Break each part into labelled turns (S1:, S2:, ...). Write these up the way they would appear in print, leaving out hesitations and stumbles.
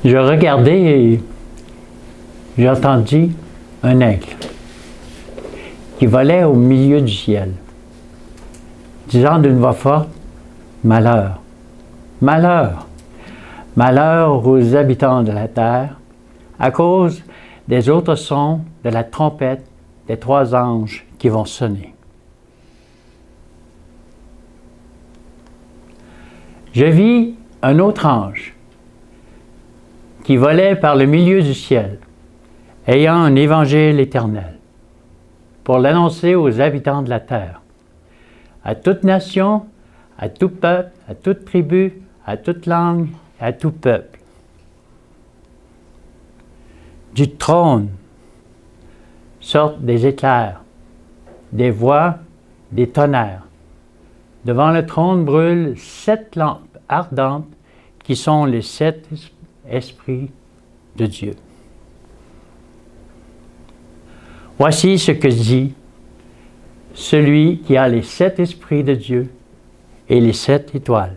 S1: Je regardais et j'ai entendu un aigle qui volait au milieu du ciel, disant d'une voix forte, « Malheur, malheur, malheur aux habitants de la terre, à cause des autres sons de la trompette des 3 anges qui vont sonner. » Je vis un autre ange qui volait par le milieu du ciel, ayant un évangile éternel, pour l'annoncer aux habitants de la terre, à toute nation, à tout peuple, à toute tribu, à toute langue, à tout peuple. Du trône sortent des éclairs, des voix, des tonnerres. Devant le trône brûlent 7 lampes ardentes qui sont les 7 esprits de Dieu. Voici ce que dit celui qui a les 7 esprits de Dieu et les 7 étoiles.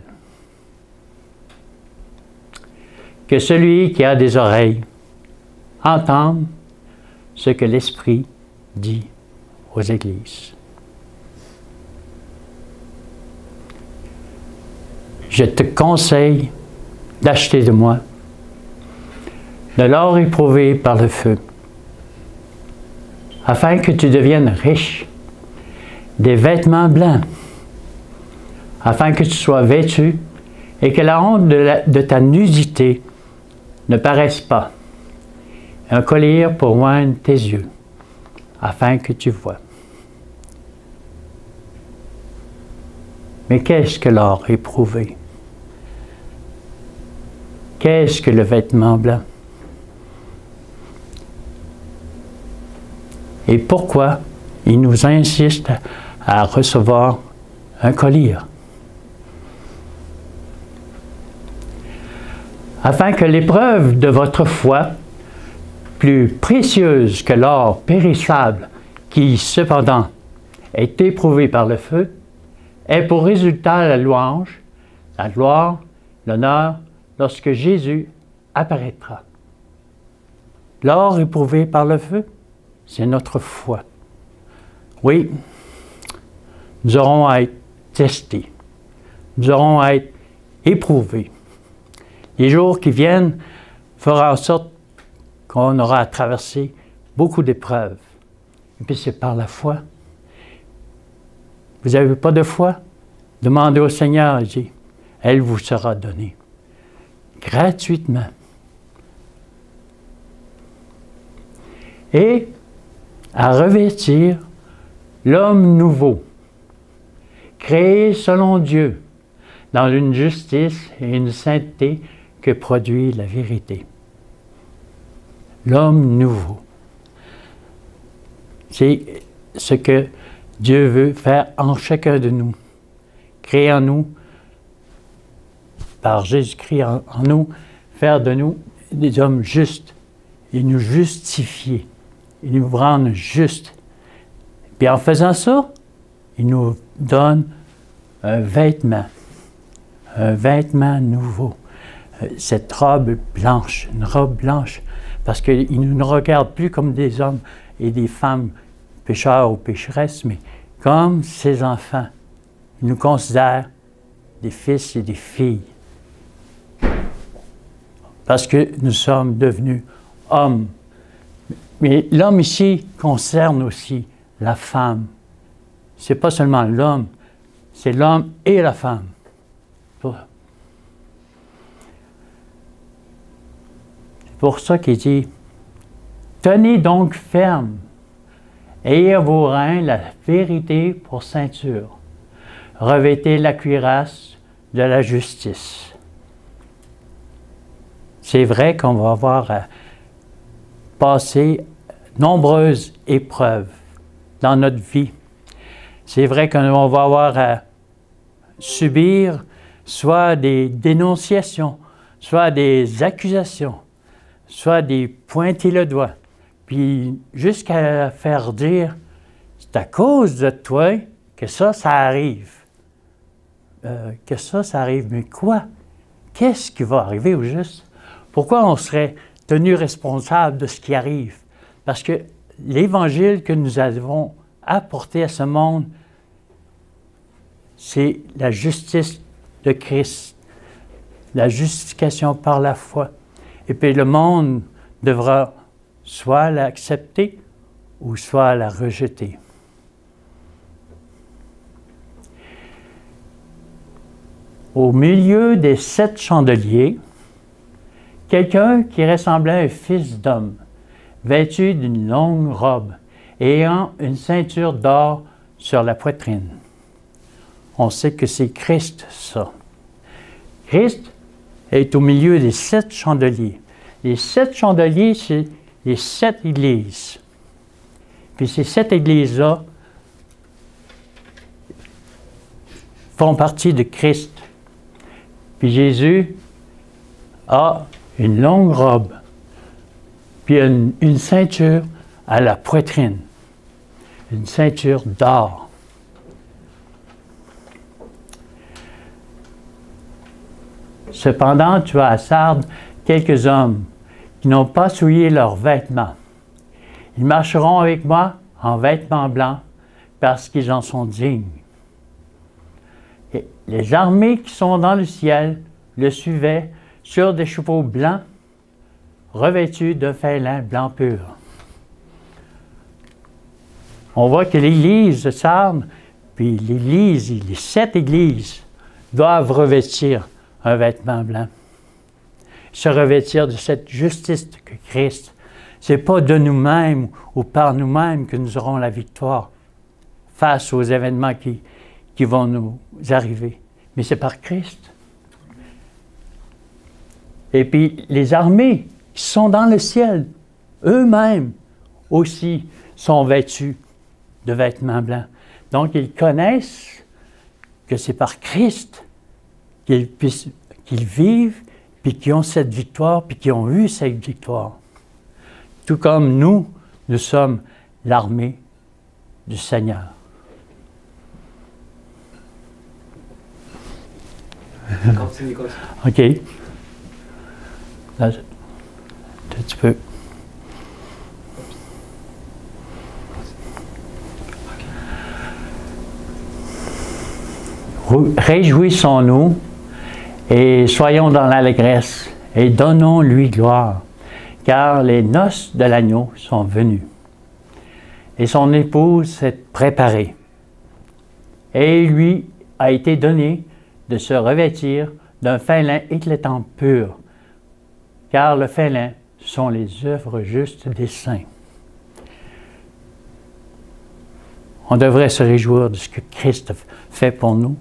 S1: Que celui qui a des oreilles entende ce que l'Esprit dit aux églises. Je te conseille d'acheter de moi de l'or éprouvé par le feu, afin que tu deviennes riche, des vêtements blancs, afin que tu sois vêtu et que la honte de ta nudité ne paraisse pas, un collier pour oindre tes yeux, afin que tu vois. Mais qu'est-ce que l'or éprouvé? Qu'est-ce que le vêtement blanc? Et pourquoi il nous insiste à recevoir un collier? Afin que l'épreuve de votre foi, plus précieuse que l'or périssable, qui cependant est éprouvé par le feu, ait pour résultat la louange, la gloire, l'honneur, lorsque Jésus apparaîtra. L'or éprouvé par le feu, c'est notre foi. Oui, nous aurons à être testés, nous aurons à être éprouvés. Les jours qui viennent feront en sorte qu'on aura à traverser beaucoup d'épreuves. Et puis c'est par la foi. Vous n'avez pas de foi? Demandez au Seigneur, il dit, elle vous sera donnée. Gratuitement. Et à revêtir l'homme nouveau, créé selon Dieu, dans une justice et une sainteté que produit la vérité. L'homme nouveau. C'est ce que Dieu veut faire en chacun de nous. Créer en nous, par Jésus-Christ en nous, faire de nous des hommes justes et nous justifier, et nous rendre justes. Puis en faisant ça, il nous donne un vêtement nouveau. Cette robe blanche, une robe blanche, parce qu'il ne nous regarde plus comme des hommes et des femmes pécheurs ou pécheresses, mais comme ses enfants. Il nous considère des fils et des filles. Parce que nous sommes devenus hommes. Mais l'homme ici concerne aussi la femme. Ce n'est pas seulement l'homme, c'est l'homme et la femme. C'est pour ça qu'il dit, tenez donc ferme, ayez à vos reins la vérité pour ceinture, revêtez la cuirasse de la justice. C'est vrai qu'on va avoir à passer nombreuses épreuves dans notre vie. C'est vrai qu'on va avoir à subir soit des dénonciations, soit des accusations, soit des pointer le doigt, puis jusqu'à faire dire « c'est à cause de toi que ça arrive ». Que ça arrive, mais quoi? Qu'est-ce qui va arriver au juste? Pourquoi on serait tenu responsable de ce qui arrive? Parce que l'Évangile que nous avons apporté à ce monde, c'est la justice de Christ, la justification par la foi. Et puis le monde devra soit l'accepter ou soit la rejeter. Au milieu des 7 chandeliers, quelqu'un qui ressemblait à un fils d'homme, vêtu d'une longue robe et ayant une ceinture d'or sur la poitrine. On sait que c'est Christ, ça. Christ est au milieu des 7 chandeliers. Les 7 chandeliers, c'est les 7 églises. Puis ces 7 églises-là font partie de Christ. Puis Jésus a une longue robe, puis une ceinture à la poitrine, une ceinture d'or. Cependant, tu as à Sardes quelques hommes qui n'ont pas souillé leurs vêtements. Ils marcheront avec moi en vêtements blancs parce qu'ils en sont dignes. Et les armées qui sont dans le ciel le suivaient sur des chevaux blancs revêtus de fin lin blanc pur. On voit que l'Église de Sardes, puis l'Église, les 7 églises, doivent revêtir un vêtement blanc. Se revêtir de cette justice que Christ. Ce n'est pas de nous-mêmes ou par nous-mêmes que nous aurons la victoire face aux événements qui vont nous arriver, mais c'est par Christ. Et puis les armées qui sont dans le ciel, eux-mêmes aussi sont vêtus de vêtements blancs. Donc ils connaissent que c'est par Christ qu'ils vivent, puis qu'ils ont cette victoire, puis qu'ils ont eu cette victoire. Tout comme nous sommes l'armée du Seigneur.
S2: Continue.
S1: OK. Là, tu peux. Réjouissons-nous et soyons dans l'allégresse et donnons-lui gloire, car les noces de l'agneau sont venues et son épouse s'est préparée. Et il lui a été donné de se revêtir d'un fin lin éclatant pur, car le fin lin sont les œuvres justes des saints. On devrait se réjouir de ce que Christ fait pour nous,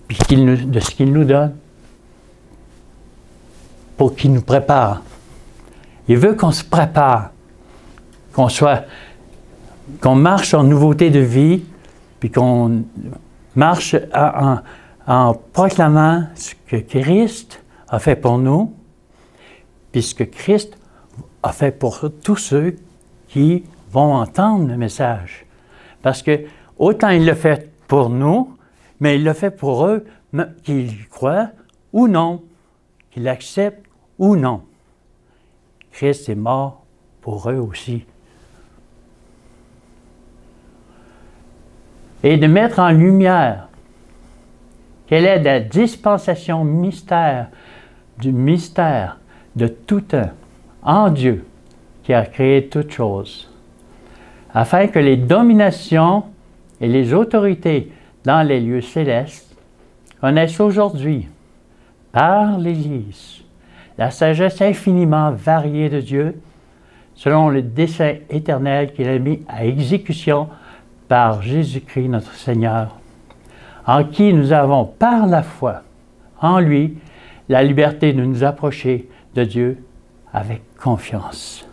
S1: puis de ce qu'il nous donne, pour qu'il nous prépare. Il veut qu'on se prépare, qu'on marche en nouveauté de vie, puis qu'on marche en proclamant ce que Christ a fait pour nous, puis ce que Christ a fait pour tous ceux qui vont entendre le message. Parce que autant il l'a fait pour nous, mais il l'a fait pour eux, qu'ils y croient ou non, qu'ils l'acceptent ou non. Christ est mort pour eux aussi. Et de mettre en lumière quelle est la dispensation du mystère de tout un en Dieu qui a créé toutes choses, afin que les dominations et les autorités dans les lieux célestes connaissent aujourd'hui, par l'Église, la sagesse infiniment variée de Dieu, selon le dessein éternel qu'il a mis à exécution par Jésus-Christ notre Seigneur, en qui nous avons par la foi, en lui, la liberté de nous approcher de Dieu avec confiance.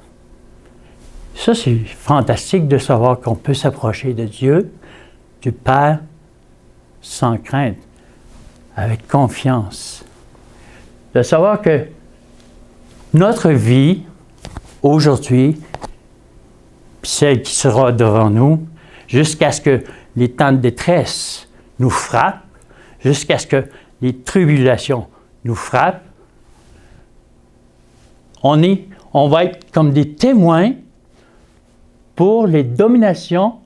S1: Ça, c'est fantastique de savoir qu'on peut s'approcher de Dieu, du Père, sans crainte, avec confiance. De savoir que notre vie, aujourd'hui, celle qui sera devant nous, jusqu'à ce que les temps de détresse nous frappent, jusqu'à ce que les tribulations nous frappent, On va être comme des témoins pour les dominations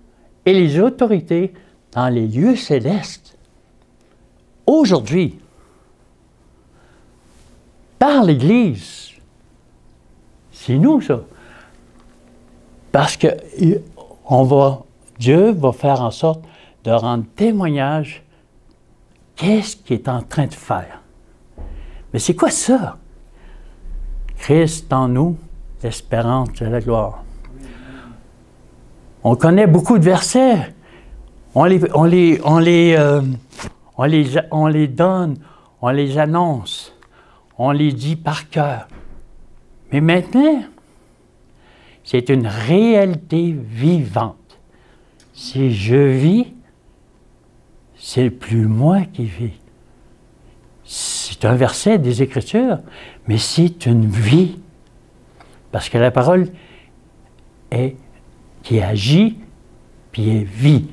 S1: et les autorités dans les lieux célestes. Aujourd'hui, par l'Église, c'est nous ça. Parce que Dieu va faire en sorte de rendre témoignage qu'est-ce qu'il est en train de faire. Mais c'est quoi ça? Christ en nous, l'espérance de la gloire. On connaît beaucoup de versets. On les donne, on les annonce, on les dit par cœur. Mais maintenant, c'est une réalité vivante. Si je vis, c'est plus moi qui vis. C'est un verset des Écritures, mais c'est une vie. Parce que la parole est qui agit, puis est vie.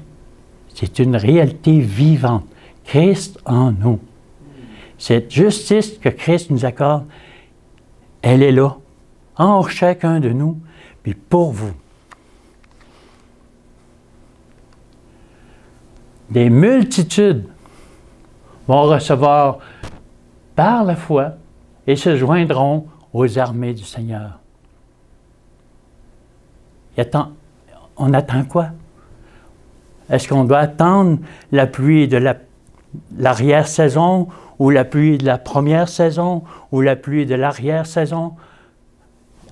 S1: C'est une réalité vivante. Christ en nous. Cette justice que Christ nous accorde, elle est là, en chacun de nous, puis pour vous. Des multitudes vont recevoir par la foi et se joindront aux armées du Seigneur. On attend quoi? Est-ce qu'on doit attendre la pluie de l'arrière-saison ou la pluie de la première saison ou la pluie de l'arrière-saison?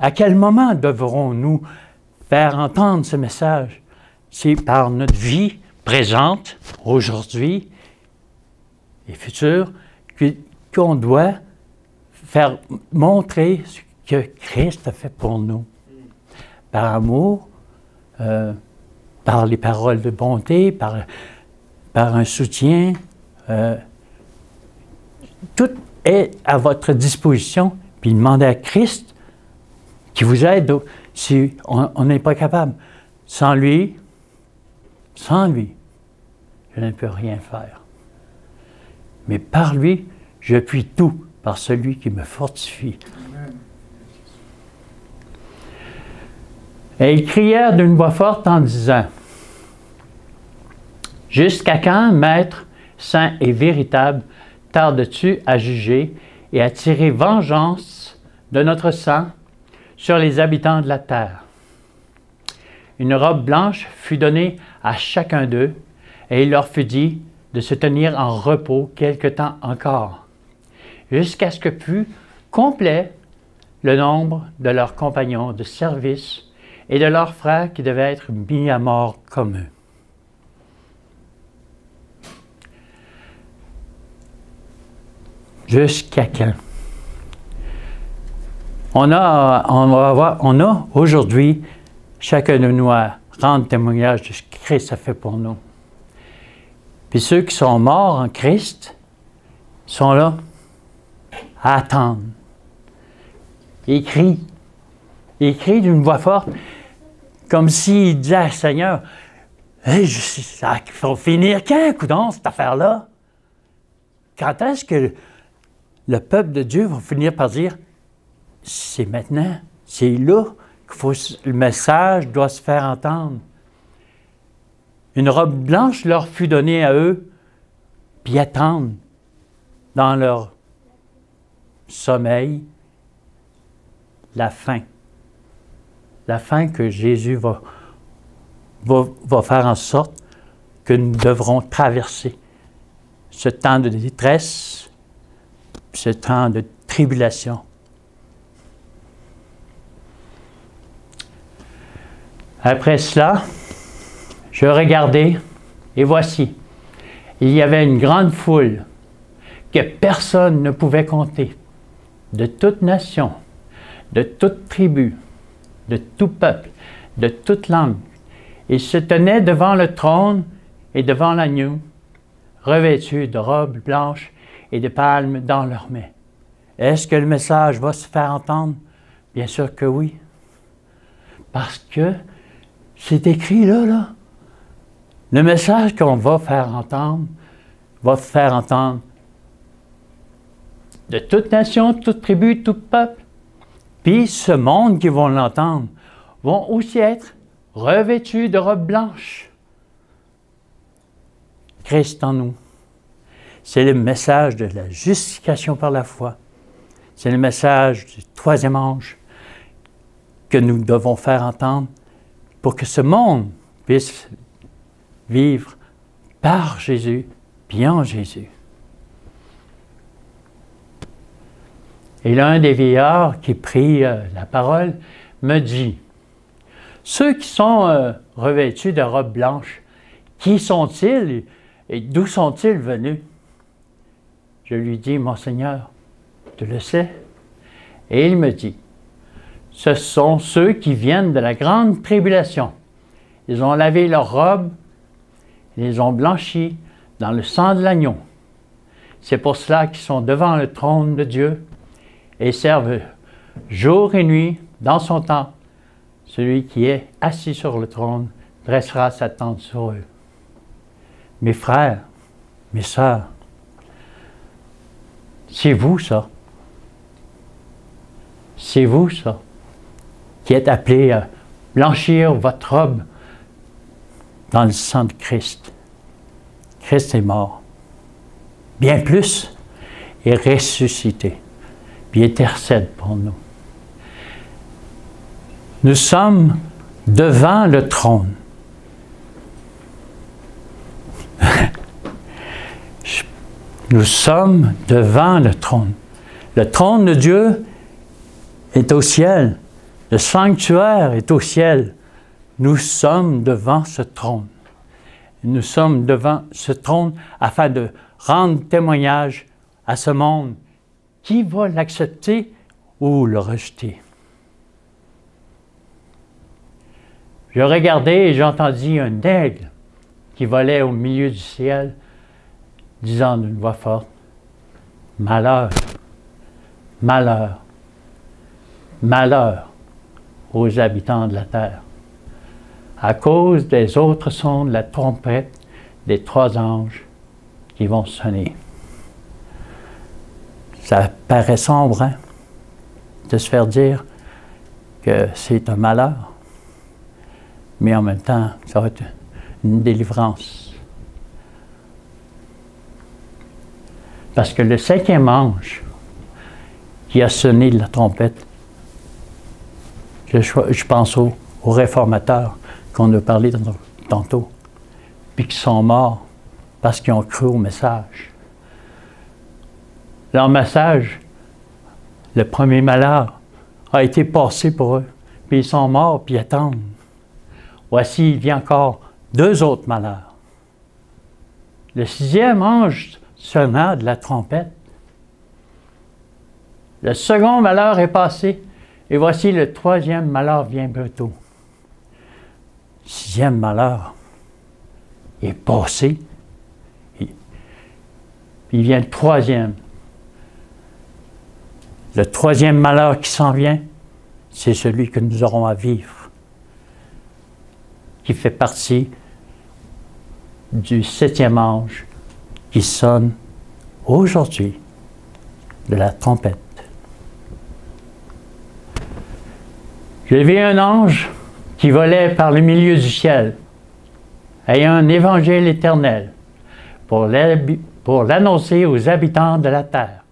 S1: À quel moment devrons-nous faire entendre ce message? C'est par notre vie présente, aujourd'hui et future, qu'on doit faire montrer ce que Christ a fait pour nous. Par amour, par les paroles de bonté, par un soutien. Tout est à votre disposition. Puis demandez à Christ qui vous aide si on n'est pas capable. Sans lui, je ne peux rien faire. Mais par lui, je puis tout, par celui qui me fortifie. Amen. Et ils crièrent d'une voix forte en disant, « Jusqu'à quand, Maître, saint et véritable, tardes-tu à juger et à tirer vengeance de notre sang sur les habitants de la terre? » Une robe blanche fut donnée à chacun d'eux, et il leur fut dit de se tenir en repos quelque temps encore, jusqu'à ce que fût complet le nombre de leurs compagnons de service et de leurs frères qui devaient être mis à mort comme eux. Jusqu'à quand? On a aujourd'hui, chacun de nous à rendre témoignage de ce que Christ a fait pour nous. Puis ceux qui sont morts en Christ sont là à attendre. Ils crient. Ils crient d'une voix forte, comme s'ils disaient à Seigneur, hey, ça faut finir quand, coudonc, cette affaire-là? Quand est-ce que le peuple de Dieu va finir par dire, c'est maintenant, c'est là que le message doit se faire entendre. Une robe blanche leur fut donnée à eux, puis attendre dans leur sommeil la fin. La fin que Jésus va faire en sorte que nous devrons traverser. Ce temps de détresse, ce temps de tribulation. Après cela, je regardai, et voici, il y avait une grande foule que personne ne pouvait compter, de toute nation, de toute tribu, de tout peuple, de toute langue. Ils se tenaient devant le trône et devant l'agneau, revêtus de robes blanches et de palmes dans leurs mains. Est-ce que le message va se faire entendre? Bien sûr que oui. Parce que c'est écrit là. Le message qu'on va faire entendre de toute nation, toute tribu, tout peuple. Puis ce monde qui vont l'entendre vont aussi être revêtus de robes blanches. Christ en nous. C'est le message de la justification par la foi. C'est le message du troisième ange que nous devons faire entendre pour que ce monde puisse vivre par Jésus, puis en Jésus. Et l'un des vieillards qui prit la parole me dit, « Ceux qui sont revêtus de robes blanches, qui sont-ils et d'où sont-ils venus? » Je lui dis, « Mon Seigneur, tu le sais. » Et il me dit, « Ce sont ceux qui viennent de la grande tribulation. Ils ont lavé leurs robes, ils les ont blanchies dans le sang de l'agneau. C'est pour cela qu'ils sont devant le trône de Dieu et servent jour et nuit dans son temps. Celui qui est assis sur le trône dressera sa tente sur eux. » Mes frères, mes sœurs, c'est vous ça. C'est vous ça, qui êtes appelés à blanchir votre robe dans le sang de Christ. Christ est mort. Bien plus, il est ressuscité, puis il intercède pour nous. Nous sommes devant le trône. Nous sommes devant le trône. Le trône de Dieu est au ciel. Le sanctuaire est au ciel. Nous sommes devant ce trône. Nous sommes devant ce trône afin de rendre témoignage à ce monde qui va l'accepter ou le rejeter. Je regardais et j'entendis un aigle qui volait au milieu du ciel, disant d'une voix forte, « Malheur, malheur, malheur aux habitants de la terre, à cause des autres sons de la trompette des trois anges qui vont sonner. » Ça paraît sombre, hein, de se faire dire que c'est un malheur, mais en même temps, ça va être une délivrance. Parce que le cinquième ange qui a sonné la trompette, je pense aux réformateurs qu'on a parlé tantôt, puis qui sont morts parce qu'ils ont cru au message. Leur message, le premier malheur, a été passé pour eux, puis ils sont morts, puis ils attendent. Voici, il vient encore deux autres malheurs. Le sixième ange sonna de la trompette. Le second malheur est passé, et voici le troisième malheur vient bientôt. Le sixième malheur est passé, et il vient le troisième. Le troisième malheur qui s'en vient, c'est celui que nous aurons à vivre, qui fait partie du septième ange qui sonne aujourd'hui de la trompette. J'ai vu un ange qui volait par le milieu du ciel, ayant un évangile éternel pour l'annoncer aux habitants de la terre,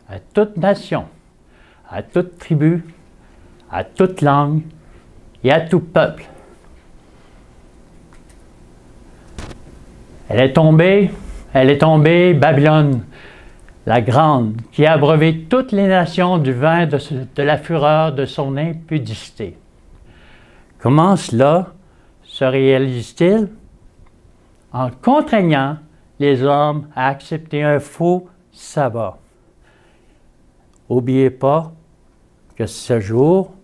S1: à toute nation, à toute tribu, à toute langue et à tout peuple. Elle est tombée, Babylone, la grande, qui a abreuvé toutes les nations du vin de la fureur de son impudicité. Comment cela se réalise-t-il? En contraignant les hommes à accepter un faux sabbat. N'oubliez pas que ce jour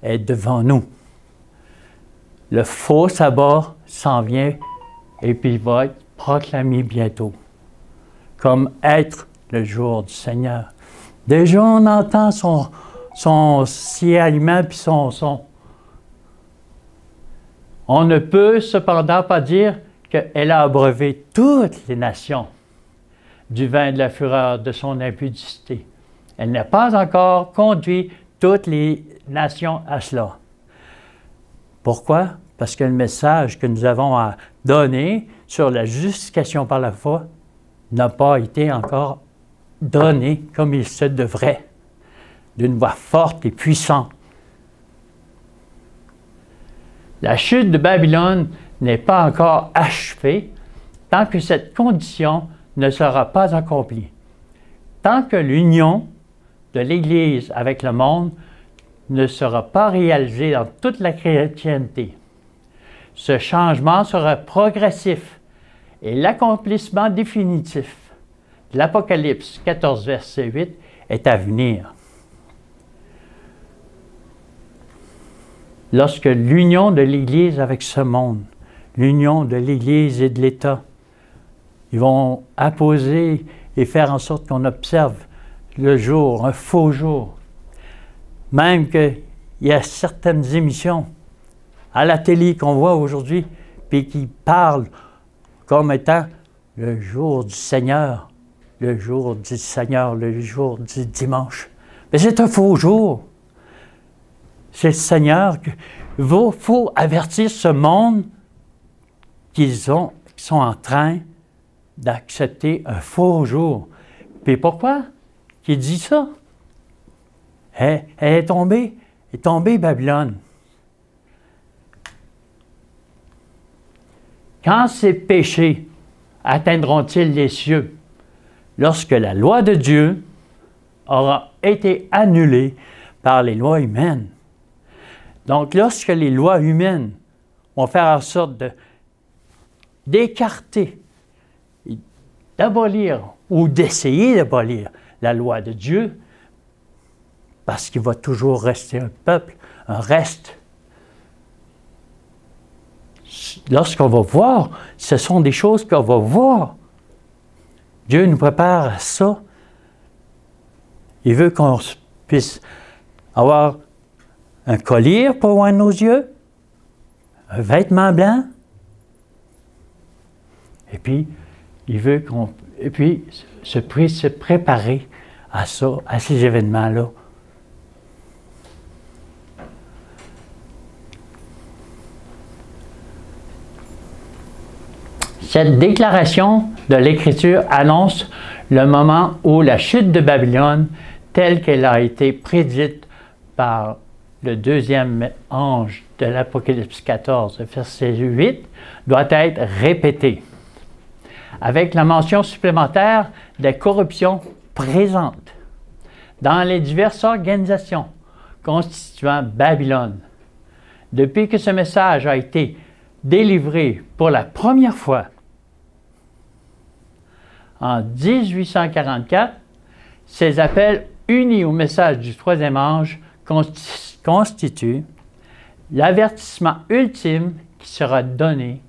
S1: est devant nous. Le faux sabbat s'en vient et puis il va être proclamé bientôt comme être le jour du Seigneur. Déjà, on entend son sifflement puis son son. On ne peut cependant pas dire qu'elle a abreuvé toutes les nations du vin de la fureur de son impudicité. Elle n'a pas encore conduit toutes les nations à cela. Pourquoi? Parce que le message que nous avons à donner sur la justification par la foi n'a pas été encore donné comme il se devrait, d'une voix forte et puissante. La chute de Babylone n'est pas encore achevée tant que cette condition ne sera pas accomplie. Tant que l'union de l'Église avec le monde ne sera pas réalisée dans toute la chrétienté. Ce changement sera progressif et l'accomplissement définitif de l'Apocalypse 14, verset 8 est à venir. Lorsque l'union de l'Église avec ce monde, l'union de l'Église et de l'État, ils vont apposer et faire en sorte qu'on observe le jour, un faux jour. Même qu'il y a certaines émissions à la télé qu'on voit aujourd'hui, puis qui parlent comme étant le jour du Seigneur, le jour du Seigneur, le jour du dimanche. Mais c'est un faux jour. C'est le Seigneur qu'il faut avertir ce monde qu'ils sont en train d'accepter un faux jour. Puis pourquoi qu'il dit ça? Elle est tombée Babylone. Quand ces péchés atteindront-ils les cieux? Lorsque la loi de Dieu aura été annulée par les lois humaines. Donc, lorsque les lois humaines vont faire en sorte d'écarter, d'abolir ou d'essayer d'abolir la loi de Dieu, parce qu'il va toujours rester un peuple, un reste. Lorsqu'on va voir, ce sont des choses qu'on va voir. Dieu nous prépare à ça. Il veut qu'on puisse avoir un collier pour voir nos yeux, un vêtement blanc, et puis il veut qu'on se préparer à ça, à ces événements-là. Cette déclaration de l'Écriture annonce le moment où la chute de Babylone, telle qu'elle a été prédite par le deuxième ange de l'Apocalypse 14, verset 8, doit être répétée, avec la mention supplémentaire des corruptions présentes dans les diverses organisations constituant Babylone. Depuis que ce message a été délivré pour la première fois en 1844, ces appels unis au message du troisième ange constituent l'avertissement ultime qui sera donné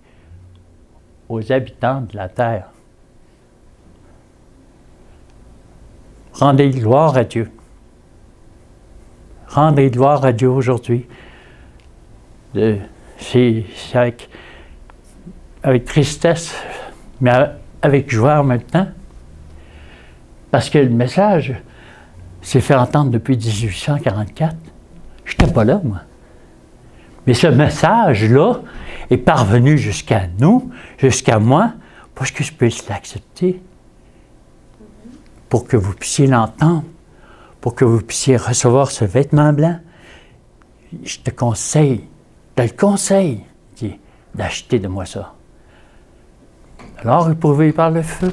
S1: aux habitants de la terre. Rendez gloire à Dieu. Rendez gloire à Dieu aujourd'hui. C'est avec tristesse, mais avec joie en même temps. Parce que le message s'est fait entendre depuis 1844. Je n'étais pas là, moi. Mais ce message-là est parvenu jusqu'à nous, jusqu'à moi, pour que je puisse l'accepter, pour que vous puissiez l'entendre, pour que vous puissiez recevoir ce vêtement blanc. Je te conseille, d'acheter de moi ça. Alors, éprouvé par le feu,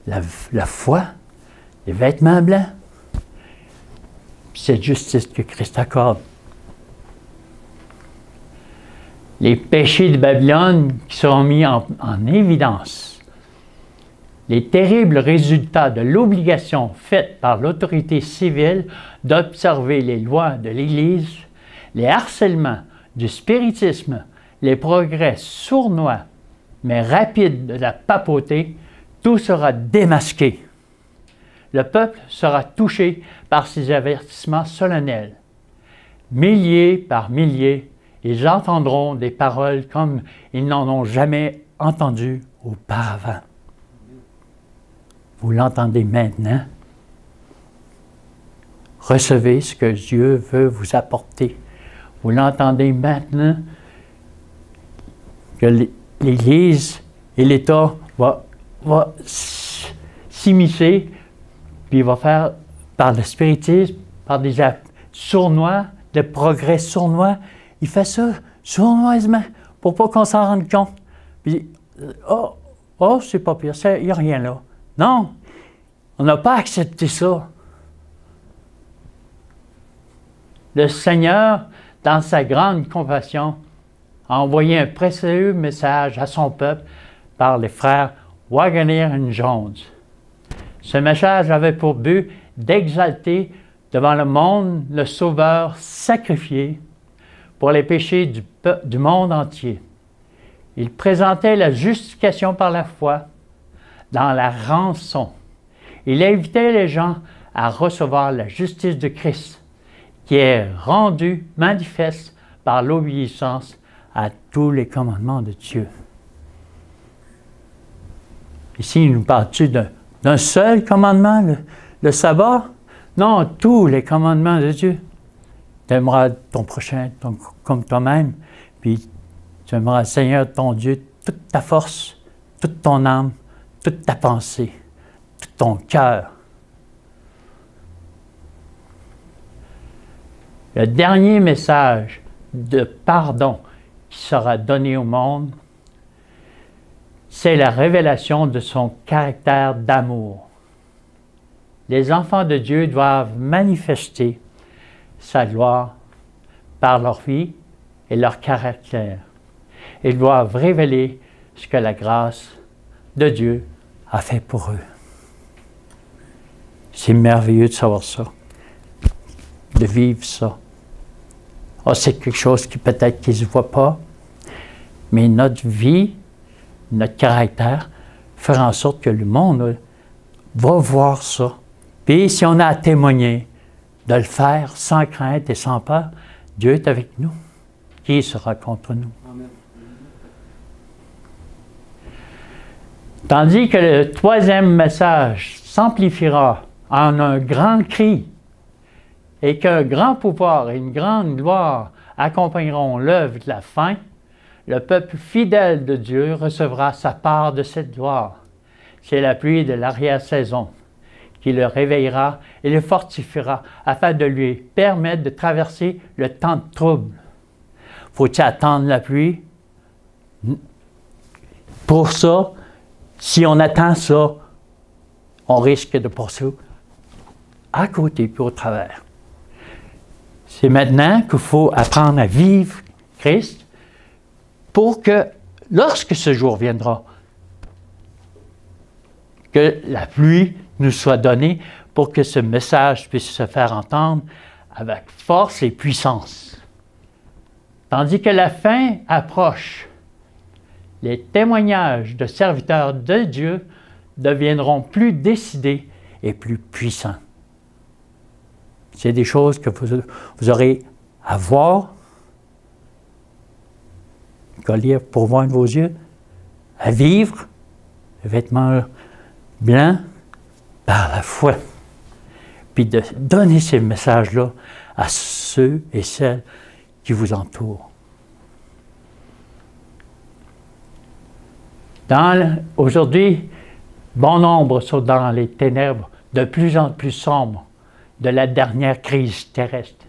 S1: la foi, les vêtements blancs, puis cette justice que Christ accorde. Les péchés de Babylone qui seront mis en évidence, les terribles résultats de l'obligation faite par l'autorité civile d'observer les lois de l'Église, les harcèlements du spiritisme, les progrès sournois mais rapides de la papauté, tout sera démasqué. Le peuple sera touché par ces avertissements solennels. Milliers par milliers, ils entendront des paroles comme ils n'en ont jamais entendu auparavant. Vous l'entendez maintenant? recevez ce que Dieu veut vous apporter. Vous l'entendez maintenant que l'Église et l'État vont s'immiscer, puis il va faire par le spiritisme, par des sournois, des progrès sournois. Il fait ça sournoisement pour pas qu'on s'en rende compte. Puis, oh, c'est pas pire, il n'y a rien là. Non, on n'a pas accepté ça. Le Seigneur, dans sa grande compassion, a envoyé un précieux message à son peuple par les frères Waggoner et Jones. Ce message avait pour but d'exalter devant le monde le Sauveur sacrifié pour les péchés du monde entier. Il présentait la justification par la foi dans la rançon. Il invitait les gens à recevoir la justice de Christ, qui est rendue manifeste par l'obéissance à tous les commandements de Dieu. Ici, il nous parle-tu d'un seul commandement, le sabbat? Non, tous les commandements de Dieu. Tu aimeras ton prochain comme toi-même, puis tu aimeras le Seigneur ton Dieu toute ta force, toute ton âme, toute ta pensée, tout ton cœur. Le dernier message de pardon qui sera donné au monde, c'est la révélation de son caractère d'amour. Les enfants de Dieu doivent manifester sa gloire par leur vie et leur caractère. Ils doivent révéler ce que la grâce de Dieu a fait pour eux. C'est merveilleux de savoir ça, de vivre ça. Oh, c'est quelque chose qui peut-être qu'ils ne voient pas, mais notre vie, notre caractère, fera en sorte que le monde va voir ça. Puis si on a à témoigner, de le faire sans crainte et sans peur, Dieu est avec nous. Qui sera contre nous? Amen. Tandis que le troisième message s'amplifiera en un grand cri et qu'un grand pouvoir et une grande gloire accompagneront l'œuvre de la fin, le peuple fidèle de Dieu recevra sa part de cette gloire. C'est la pluie de l'arrière-saison qui le réveillera et le fortifiera afin de lui permettre de traverser le temps de trouble. Faut-il attendre la pluie? Pour ça, si on attend ça, on risque de passer à côté puis au travers. C'est maintenant qu'il faut apprendre à vivre Christ pour que, lorsque ce jour viendra, que la pluie nous soit donnée pour que ce message puisse se faire entendre avec force et puissance. Tandis que la fin approche, les témoignages de serviteurs de Dieu deviendront plus décidés et plus puissants. C'est des choses que vous aurez à voir, qu'à lire pour voir de vos yeux, à vivre, le vêtement blanc, par la foi. Puis de donner ces messages-là à ceux et celles qui vous entourent. Aujourd'hui, bon nombre sont dans les ténèbres de plus en plus sombres de la dernière crise terrestre.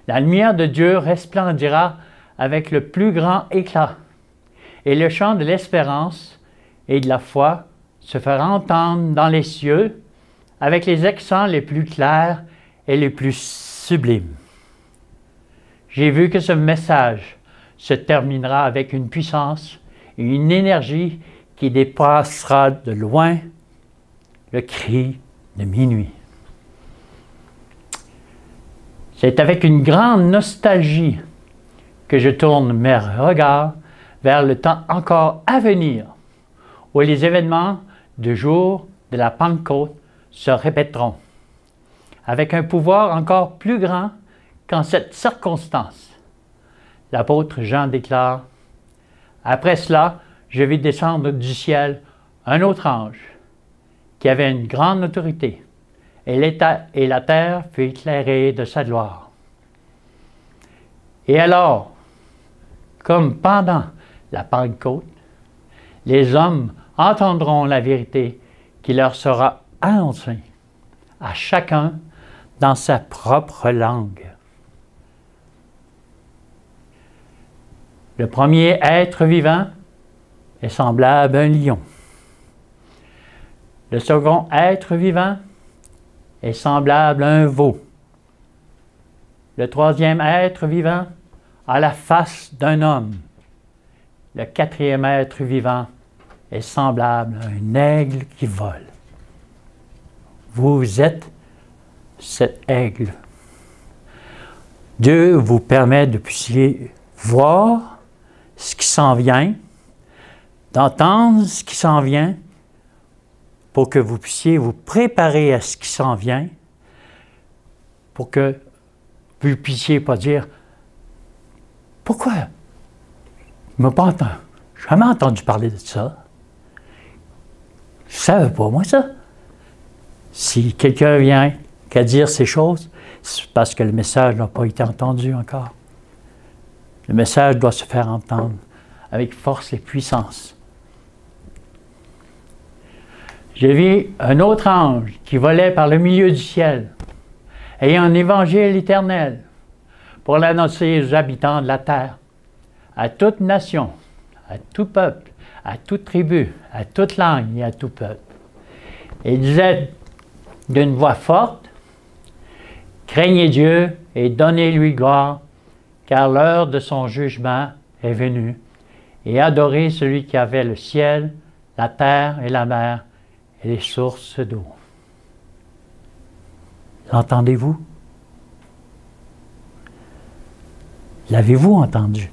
S1: La lumière de Dieu resplendira avec le plus grand éclat, et le chant de l'espérance et de la foi se fera entendre dans les cieux avec les accents les plus clairs et les plus sublimes. J'ai vu que ce message se terminera avec une puissance et une énergie qui dépassera de loin le cri de minuit. C'est avec une grande nostalgie que je tourne mes regards vers le temps encore à venir, où les événements du jour de la Pentecôte se répéteront, avec un pouvoir encore plus grand qu'en cette circonstance. L'apôtre Jean déclare: « Après cela, je vis descendre du ciel un autre ange, qui avait une grande autorité, et la terre fut éclairée de sa gloire. Et alors, comme pendant la Pentecôte, les hommes entendront la vérité qui leur sera annoncée, à chacun dans sa propre langue. Le premier être vivant est semblable à un lion. Le second être vivant est semblable à un veau. Le troisième être vivant a la face d'un homme. Le quatrième être vivant est semblable à un aigle qui vole. Vous êtes cet aigle. Dieu vous permet de puissiez voir ce qui s'en vient, d'entendre ce qui s'en vient, pour que vous puissiez vous préparer à ce qui s'en vient, pour que vous ne puissiez pas dire « Pourquoi? Je n'ai jamais entendu parler de ça. Je ne savais pas, moi, ça. » Si quelqu'un vient qu'à dire ces choses, c'est parce que le message n'a pas été entendu encore. Le message doit se faire entendre avec force et puissance. J'ai vu un autre ange qui volait par le milieu du ciel, ayant un évangile éternel pour l'annoncer aux habitants de la terre, à toute nation, à tout peuple, à toute tribu, à toute langue et à tout peuple. Et il disait d'une voix forte, « Craignez Dieu et donnez-lui gloire, car l'heure de son jugement est venue, et adorez celui qui avait le ciel, la terre et la mer, et les sources d'eau. » L'entendez-vous? L'avez-vous entendu?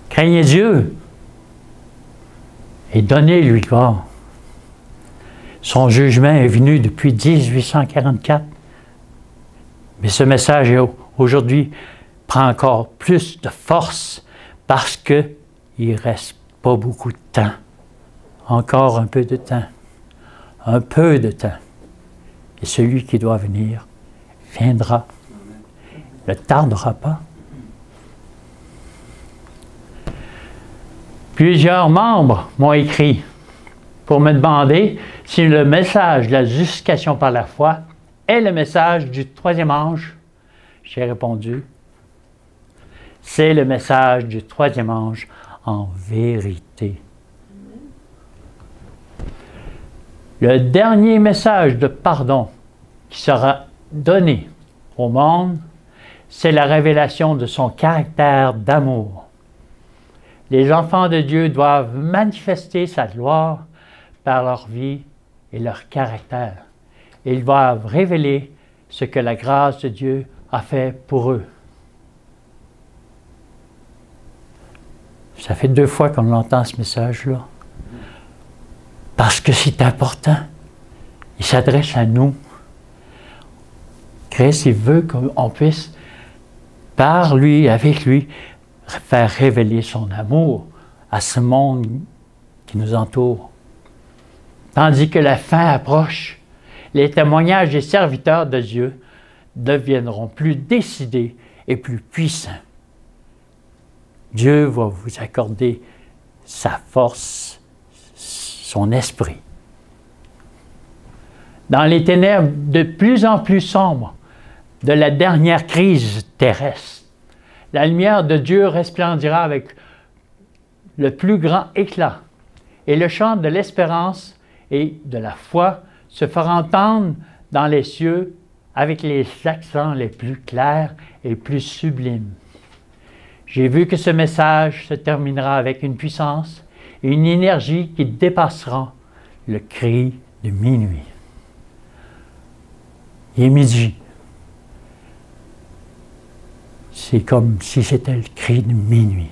S1: Craignez Dieu et donnez-lui gloire. Son jugement est venu depuis 1844, mais ce message aujourd'hui prend encore plus de force parce qu'il ne reste pas beaucoup de temps. Encore un peu de temps. Un peu de temps. Et celui qui doit venir viendra. Ne tardera pas. Plusieurs membres m'ont écrit pour me demander si le message de la justification par la foi est le message du troisième ange. J'ai répondu, c'est le message du troisième ange en vérité. Le dernier message de pardon qui sera donné au monde, c'est la révélation de son caractère d'amour. Les enfants de Dieu doivent manifester sa gloire par leur vie et leur caractère. Ils doivent révéler ce que la grâce de Dieu a fait pour eux. Ça fait 2 fois qu'on entend ce message-là. Parce que c'est important. Il s'adresse à nous. Christ, il veut qu'on puisse, par lui, avec lui, faire révéler son amour à ce monde qui nous entoure. Tandis que la fin approche, les témoignages des serviteurs de Dieu deviendront plus décidés et plus puissants. Dieu va vous accorder sa force, son esprit. Dans les ténèbres de plus en plus sombres de la dernière crise terrestre, la lumière de Dieu resplendira avec le plus grand éclat, et le chant de l'espérance et de la foi se fera entendre dans les cieux avec les accents les plus clairs et plus sublimes. J'ai vu que ce message se terminera avec une puissance et une énergie qui dépasseront le cri de minuit. Il est midi. C'est comme si c'était le cri de minuit.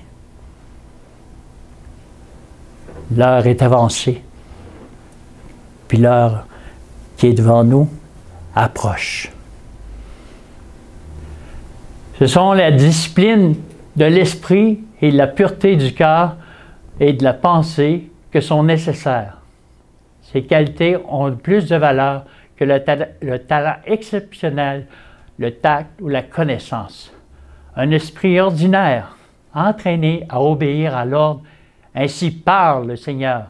S1: L'heure est avancée, puis l'heure qui est devant nous approche. Ce sont la discipline de l'esprit et la pureté du cœur et de la pensée que sont nécessaires. Ces qualités ont plus de valeur que le talent exceptionnel, le tact ou la connaissance. Un esprit ordinaire, entraîné à obéir à l'ordre, ainsi parle le Seigneur,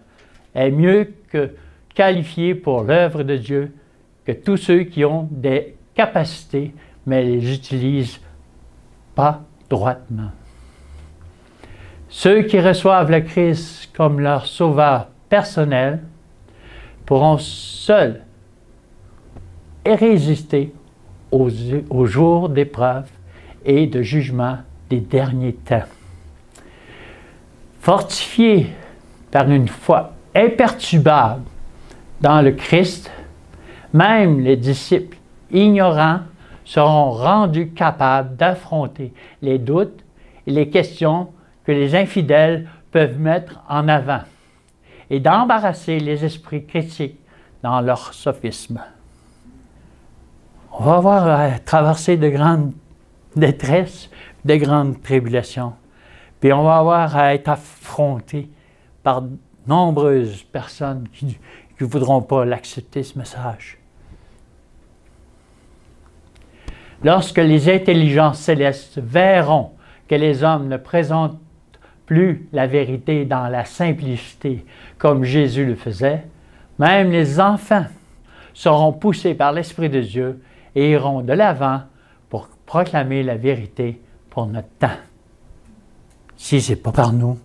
S1: est mieux que qualifié pour l'œuvre de Dieu que tous ceux qui ont des capacités, mais les utilisent pas droitement. Ceux qui reçoivent le Christ comme leur sauveur personnel pourront seuls résister aux jours d'épreuve et de jugement des derniers temps. Fortifiés par une foi imperturbable dans le Christ, même les disciples ignorants seront rendus capables d'affronter les doutes et les questions que les infidèles peuvent mettre en avant et d'embarrasser les esprits critiques dans leur sophisme. On va avoir à traverser de grandes détresses, de grandes tribulations. Puis on va avoir à être affronté par nombreuses personnes qui ne voudront pas l'accepter, ce message. Lorsque les intelligences célestes verront que les hommes ne présentent plus la vérité dans la simplicité comme Jésus le faisait, même les enfants seront poussés par l'Esprit de Dieu et iront de l'avant pour proclamer la vérité pour notre temps. Si ce n'est pas par nous,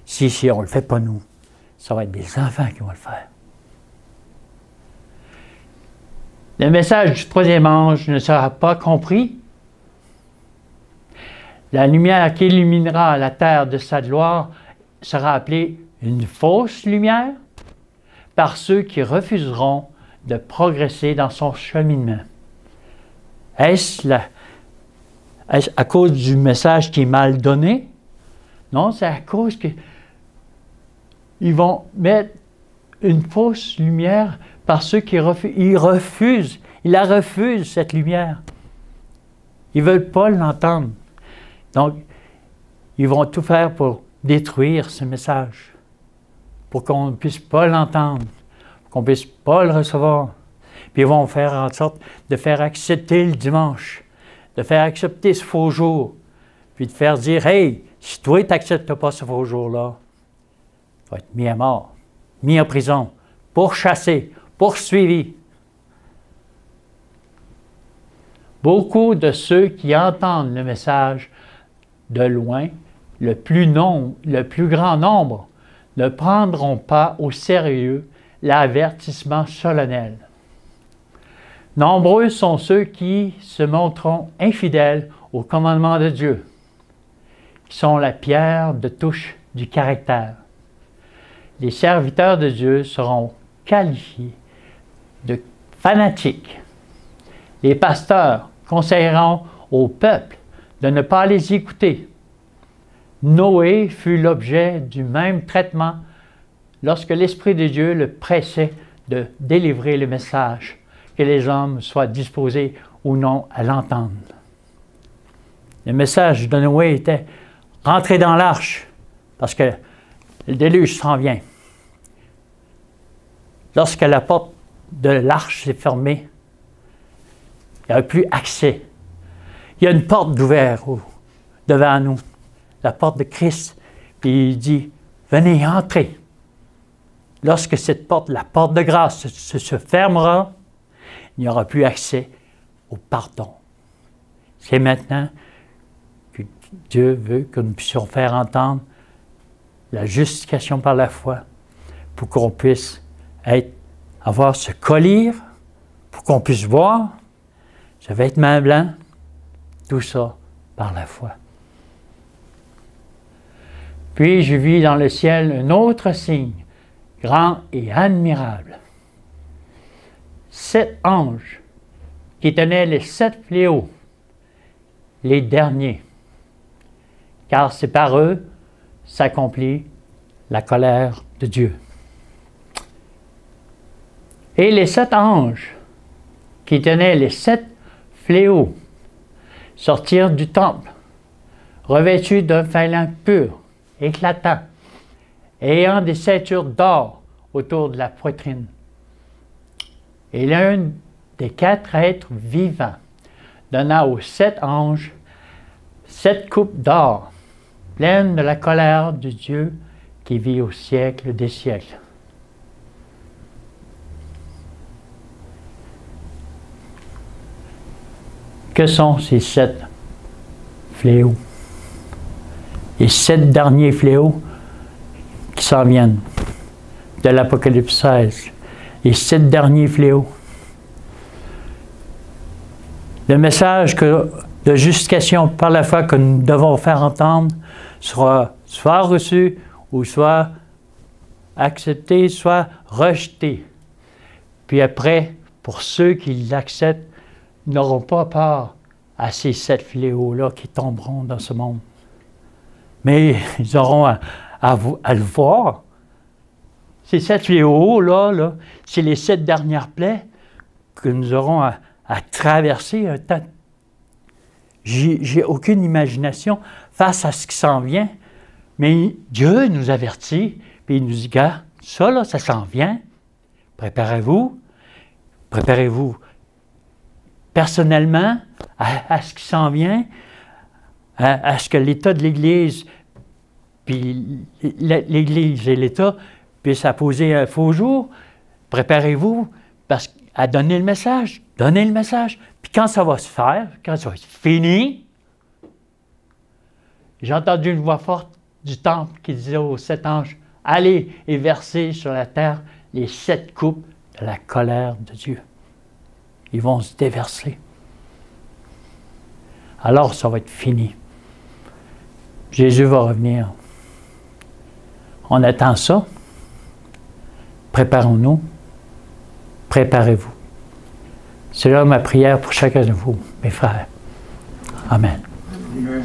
S1: si on ne le fait pas nous, ça va être des enfants qui vont le faire. Le message du troisième ange ne sera pas compris. La lumière qui illuminera la terre de sa gloire sera appelée une fausse lumière par ceux qui refuseront de progresser dans son cheminement. Est-ce à cause du message qui est mal donné? Non, c'est à cause qu'ils vont mettre une fausse lumière par ceux qui refusent. Ils la refusent, cette lumière. Ils ne veulent pas l'entendre. Donc, ils vont tout faire pour détruire ce message, pour qu'on ne puisse pas l'entendre, pour qu'on ne puisse pas le recevoir. Puis ils vont faire en sorte de faire accepter le dimanche, de faire accepter ce faux jour, puis de faire dire, « Hey, si toi, tu n'acceptes pas ce faux jour-là, tu vas être mis à mort, mis en prison, pourchassé, poursuivi. » Beaucoup de ceux qui entendent le message de loin, le plus grand nombre, ne prendront pas au sérieux l'avertissement solennel. Nombreux sont ceux qui se montreront infidèles au commandement de Dieu, qui sont la pierre de touche du caractère. Les serviteurs de Dieu seront qualifiés de fanatiques. Les pasteurs conseilleront au peuple de ne pas les écouter. Noé fut l'objet du même traitement lorsque l'Esprit de Dieu le pressait de délivrer le message, que les hommes soient disposés ou non à l'entendre. Le message de Noé était « Rentrez dans l'arche, parce que le déluge s'en vient. » Lorsque la porte de l'arche s'est fermée, il n'y avait plus accès. Il y a une porte ouverte devant nous, la porte de Christ, puis il dit « Venez, entrez. » Lorsque cette porte, la porte de grâce, se fermera, il n'y aura plus accès au pardon. C'est maintenant que Dieu veut que nous puissions faire entendre la justification par la foi pour qu'on puisse avoir ce collier, pour qu'on puisse voir ce vêtement blanc, tout ça par la foi. Puis je vis dans le ciel un autre signe, grand et admirable. 7 anges qui tenaient les 7 fléaux, les derniers, car c'est par eux s'accomplit la colère de Dieu. Et les 7 anges qui tenaient les 7 fléaux sortirent du temple, revêtus d'un fin lin pur, éclatant, ayant des ceintures d'or autour de la poitrine. Et l'un des 4 êtres vivants donna aux 7 anges 7 coupes d'or, pleines de la colère de Dieu qui vit au siècle des siècles. Que sont ces 7 fléaux? Les 7 derniers fléaux qui s'en viennent de l'Apocalypse 16. Les 7 derniers fléaux. Le message de justification par la foi que nous devons faire entendre sera soit reçu ou soit accepté, soit rejeté. Puis après, pour ceux qui l'acceptent, n'auront pas peur à ces 7 fléaux-là qui tomberont dans ce monde. Mais ils auront à le voir. Ces 7 fléaux-là, c'est les 7 dernières plaies que nous aurons à traverser un temps. J'ai aucune imagination face à ce qui s'en vient, mais Dieu nous avertit, puis il nous dit, gars, ça là, ça s'en vient. Préparez-vous personnellement à ce qui s'en vient, à ce que l'État de l'Église, puis l'Église et l'État puissent poser un faux jour. Préparez-vous à donner le message. Donnez le message. Puis quand ça va se faire, quand ça va être fini, j'ai entendu une voix forte du temple qui disait aux 7 anges, « Allez et versez sur la terre les 7 coupes de la colère de Dieu. » Ils vont se déverser. Alors, ça va être fini. Jésus va revenir. On attend ça. Préparons-nous. Préparez-vous. C'est là ma prière pour chacun de vous, mes frères. Amen.
S3: Amen.